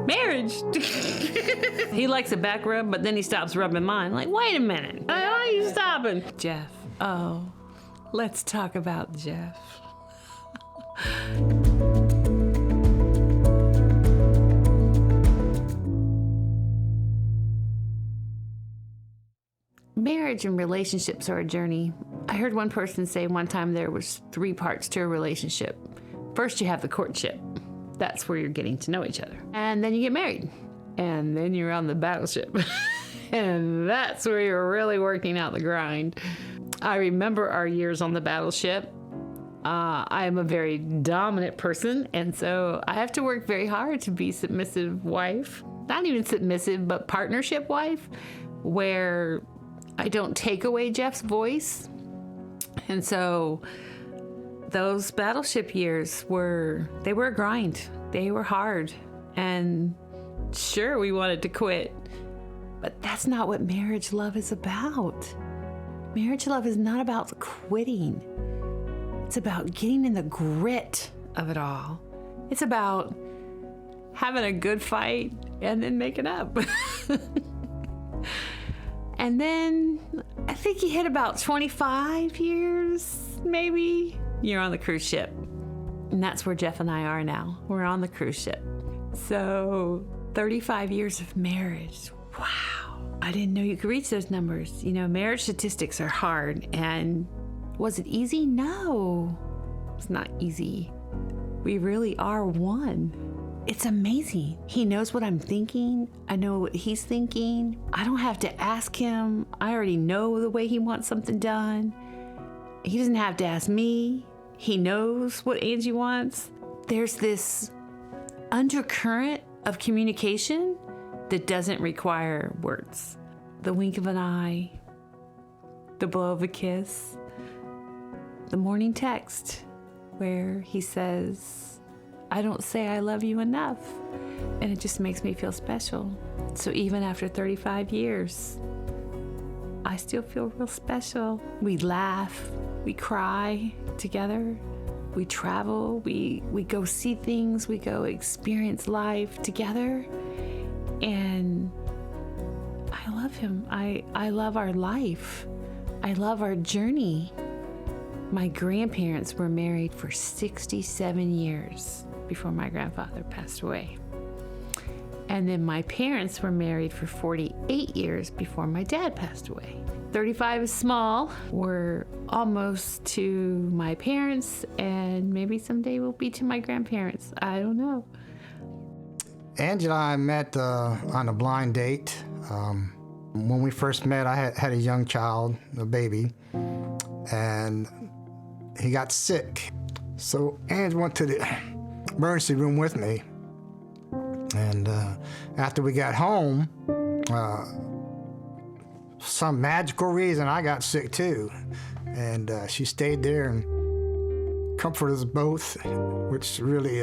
Marriage. He likes a back rub, but then he stops rubbing mine. Like, wait a minute. Why are you stopping? Jeff. Oh, let's talk about Jeff. Marriage and relationships are a journey. I heard one person say one time there was 3 parts to a relationship. First, you have the courtship. That's where you're getting to know each other. And then you get married. And then you're on the battleship. And that's where you're really working out the grind. I remember our years on the battleship. I am a very dominant person, and so I have to work very hard to be submissive wife. Not even submissive, but partnership wife, where I don't take away Jeff's voice. And so those battleship years were a grind. They were hard. And sure, we wanted to quit, but that's not what marriage love is about. Marriage love is not about quitting. It's about getting in the grit of it all. It's about having a good fight and then making up. And then I think you hit about 25 years, maybe, you're on the cruise ship. And that's where Jeff and I are now. We're on the cruise ship. So 35 years of marriage. Wow. I didn't know you could reach those numbers. You know, marriage statistics are hard. And was it easy? No, it's not easy. We really are one. It's amazing. He knows what I'm thinking. I know what he's thinking. I don't have to ask him. I already know the way he wants something done. He doesn't have to ask me. He knows what Angie wants. There's this undercurrent of communication that doesn't require words. The wink of an eye, the blow of a kiss, the morning text where he says, I don't say I love you enough. And it just makes me feel special. So even after 35 years, I still feel real special. We laugh, we cry together, we travel, we go see things, we go experience life together. And I love him. I love our life. I love our journey. My grandparents were married for 67 years before my grandfather passed away. And then my parents were married for 48 years before my dad passed away. 35 is small. We're almost to my parents, and maybe someday we'll be to my grandparents. I don't know. Angie and I met on a blind date. When we first met, I had a young child, a baby, and he got sick. So Angie went to the emergency room with me. And after we got home, some magical reason I got sick too. And she stayed there and comforted us both, which really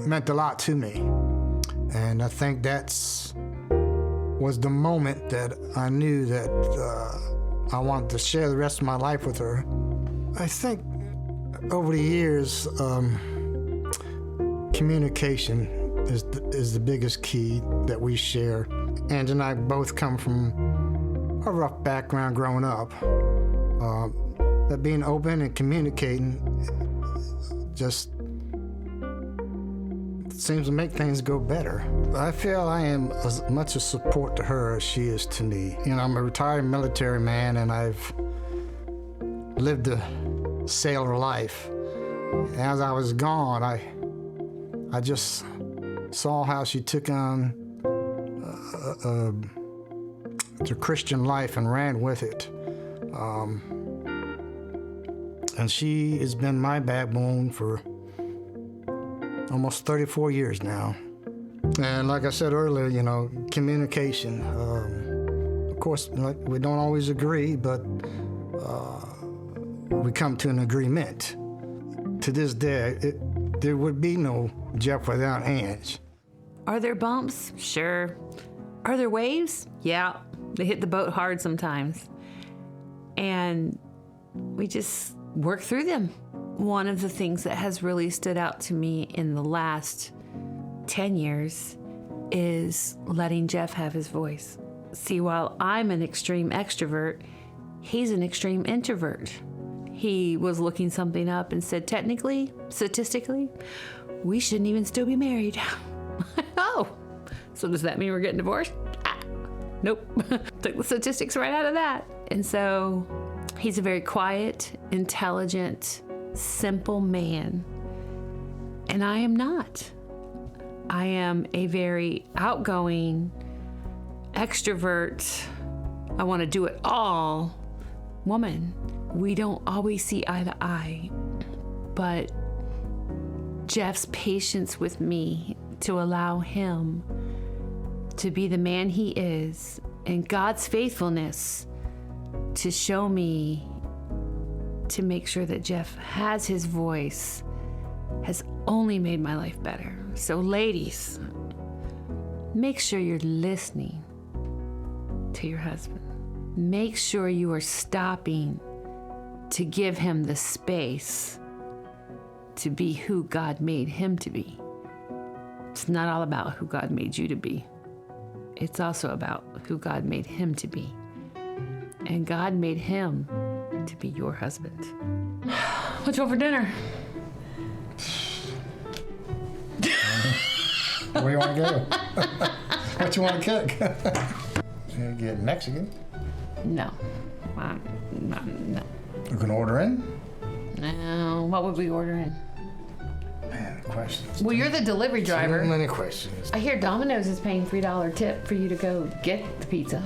meant a lot to me. And I think that's was the moment that I knew that I wanted to share the rest of my life with her. I think over the years, communication is the biggest key that we share. Angie and I both come from a rough background growing up. That being open and communicating just seems to make things go better. I feel I am as much a support to her as she is to me. You know, I'm a retired military man, and I've lived a sailor life. As I was gone, I just saw how she took on the Christian life and ran with it. And she has been my backbone for almost 34 years now. And like I said earlier, you know, communication. Of course, we don't always agree, but we come to an agreement. To this day, there would be no Jeff without Ange. Are there bumps? Sure. Are there waves? Yeah. They hit the boat hard sometimes. And we just work through them. One of the things that has really stood out to me in the last 10 years is letting Jeff have his voice. See, while I'm an extreme extrovert, he's an extreme introvert. He was looking something up and said, technically, statistically, we shouldn't even still be married. Oh, so does that mean we're getting divorced? Nope. Took the statistics right out of that. And so he's a very quiet, intelligent, simple man. And I am not. I am a very outgoing, extrovert, I want to do it all woman. We don't always see eye to eye, but Jeff's patience with me to allow him to be the man he is, and God's faithfulness to show me to make sure that Jeff has his voice has only made my life better. So ladies, make sure you're listening to your husband. Make sure you are stopping to give him the space to be who God made him to be. It's not all about who God made you to be. It's also about who God made him to be. And God made him to be your husband. What you want for dinner? Where you want to go? What you want to cook? You get Mexican? No. No. You can order in? No. What would we order in? Man, questions. Well, you're the delivery driver. Too many questions. I hear Domino's is paying $3 tip for you to go get the pizza.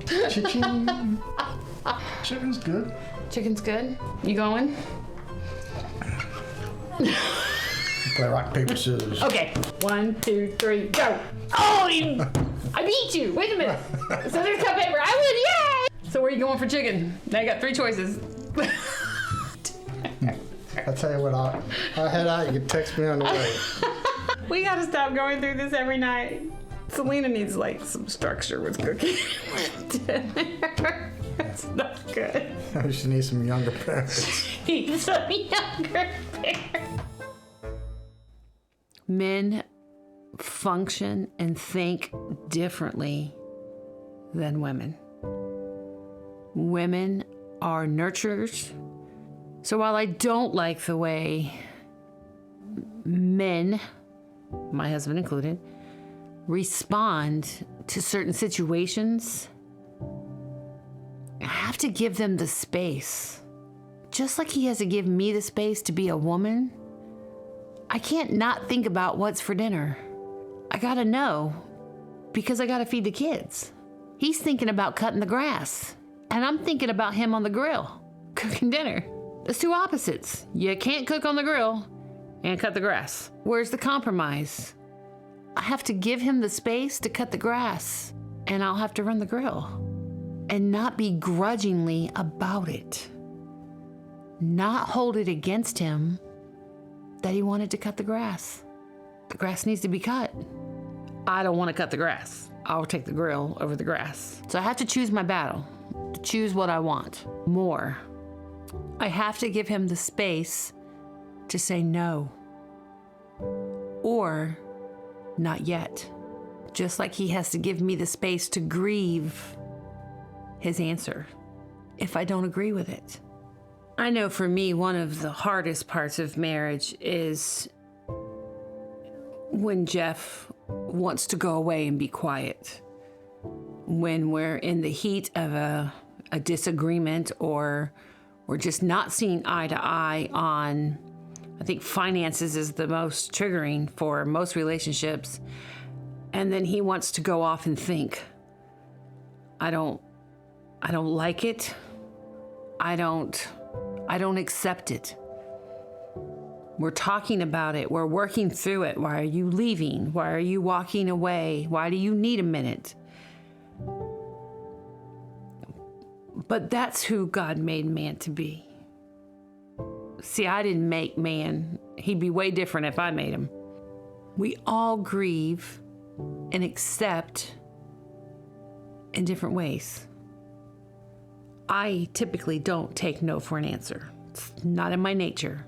Cha-ching. Chicken's good. Chicken's good. You going? Play rock, paper, scissors. Okay. 1, 2, 3, go. Oh, I beat you. Wait a minute. Scissors, cut, paper. I win. Yay! So where are you going for chicken? Now you got 3 choices. I'll tell you what, I'll head out. You can text me on the way. We gotta stop going through this every night. Selena needs like some structure with cooking. That's not good. She needs some younger parents. Needs some younger parents. Men function and think differently than women. Women are nurturers. So while I don't like the way men, my husband included, respond to certain situations, I have to give them the space. Just like he has to give me the space to be a woman, I can't not think about what's for dinner. I gotta know, because I gotta feed the kids. He's thinking about cutting the grass, and I'm thinking about him on the grill, cooking dinner. It's two opposites. You can't cook on the grill and cut the grass. Where's the compromise? I have to give him the space to cut the grass, and I'll have to run the grill. And not be grudgingly about it. Not hold it against him that he wanted to cut the grass. The grass needs to be cut. I don't want to cut the grass. I'll take the grill over the grass. So I have to choose my battle, to choose what I want more. I have to give him the space to say no. Or not yet. Just like he has to give me the space to grieve his answer if I don't agree with it. I know for me, one of the hardest parts of marriage is when Jeff wants to go away and be quiet. When we're in the heat of a disagreement, or we're just not seeing eye to eye on, I think finances is the most triggering for most relationships. And then he wants to go off and think. I don't like it. I don't accept it. We're talking about it. We're working through it. Why are you leaving? Why are you walking away? Why do you need a minute? But that's who God made man to be. See, I didn't make man. He'd be way different if I made him. We all grieve and accept in different ways. I typically don't take no for an answer. It's not in my nature.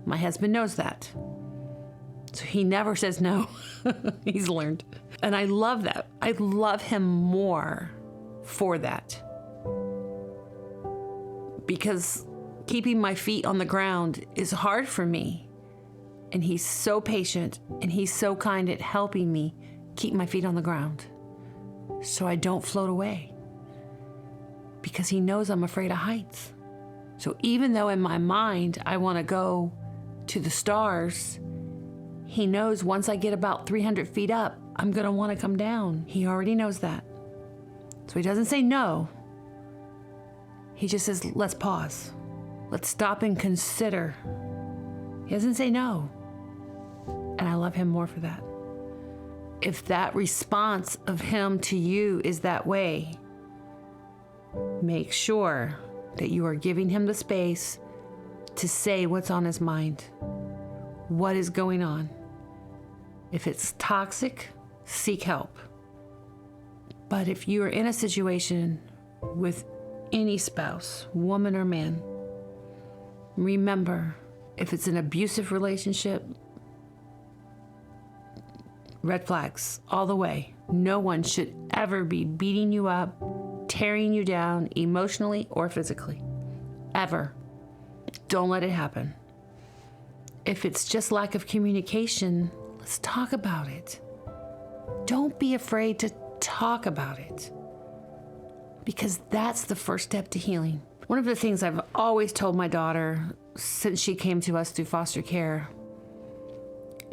My husband knows that. So he never says no. He's learned. And I love that. I love him more for that. Because keeping my feet on the ground is hard for me. And he's so patient and he's so kind at helping me keep my feet on the ground so I don't float away. Because he knows I'm afraid of heights. So even though in my mind I want to go to the stars, he knows once I get about 300 feet up, I'm going to want to come down. He already knows that. So he doesn't say no. He just says, let's pause. Let's stop and consider. He doesn't say no. And I love him more for that. If that response of him to you is that way, make sure that you are giving him the space to say what's on his mind. What is going on? If it's toxic, seek help. But if you are in a situation with any spouse, woman or man, remember, if it's an abusive relationship, red flags all the way. No one should ever be beating you up, tearing you down emotionally or physically. Ever. Don't let it happen. If it's just lack of communication, let's talk about it. Don't be afraid to talk about it, because that's the first step to healing. One of the things I've always told my daughter since she came to us through foster care,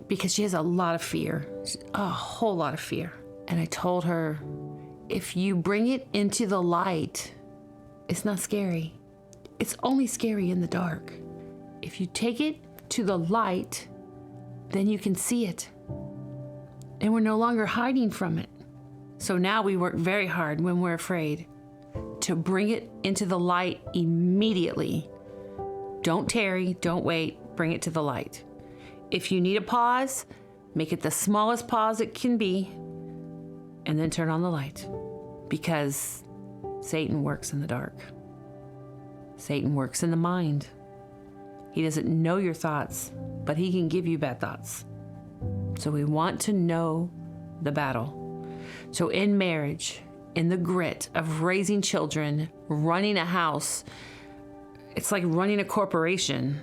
because she has a lot of fear, a whole lot of fear. And I told her, if you bring it into the light, it's not scary. It's only scary in the dark. If you take it to the light, then you can see it. And we're no longer hiding from it. So now we work very hard when we're afraid to bring it into the light immediately. Don't tarry, don't wait, bring it to the light. If you need a pause, make it the smallest pause it can be, and then turn on the light. Because Satan works in the dark. Satan works in the mind. He doesn't know your thoughts, but he can give you bad thoughts. So we want to know the battle. So in marriage, in the grit of raising children, running a house, it's like running a corporation.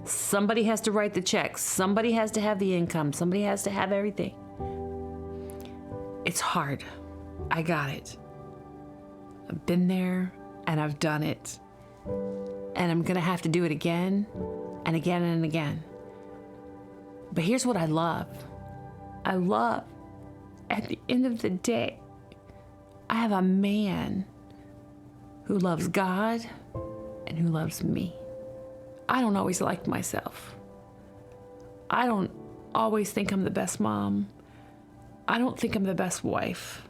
Somebody has to write the checks. Somebody has to have the income. Somebody has to have everything. It's hard. I got it. I've been there and I've done it. And I'm going to have to do it again and again and again. But here's what I love. I love, at the end of the day, I have a man who loves God and who loves me. I don't always like myself. I don't always think I'm the best mom. I don't think I'm the best wife.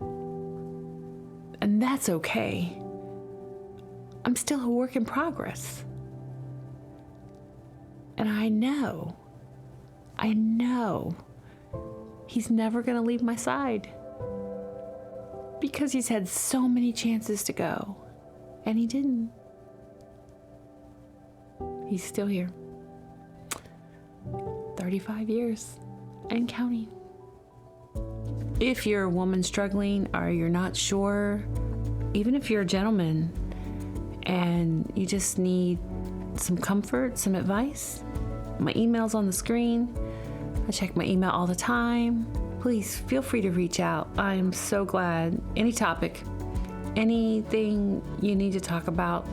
And that's okay. I'm still a work in progress. And I know he's never going to leave my side, because he's had so many chances to go, and he didn't. He's still here. 35 years and counting. If you're a woman struggling or you're not sure, even if you're a gentleman and you just need some comfort, some advice, my email's on the screen. I check my email all the time. Please feel free to reach out. I'm so glad. Any topic, anything you need to talk about,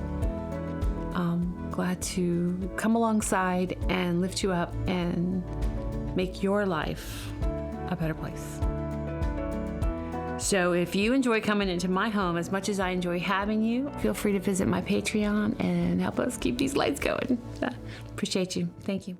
glad to come alongside and lift you up and make your life a better place. So if you enjoy coming into my home as much as I enjoy having you, feel free to visit my Patreon and help us keep these lights going. Appreciate you. Thank you.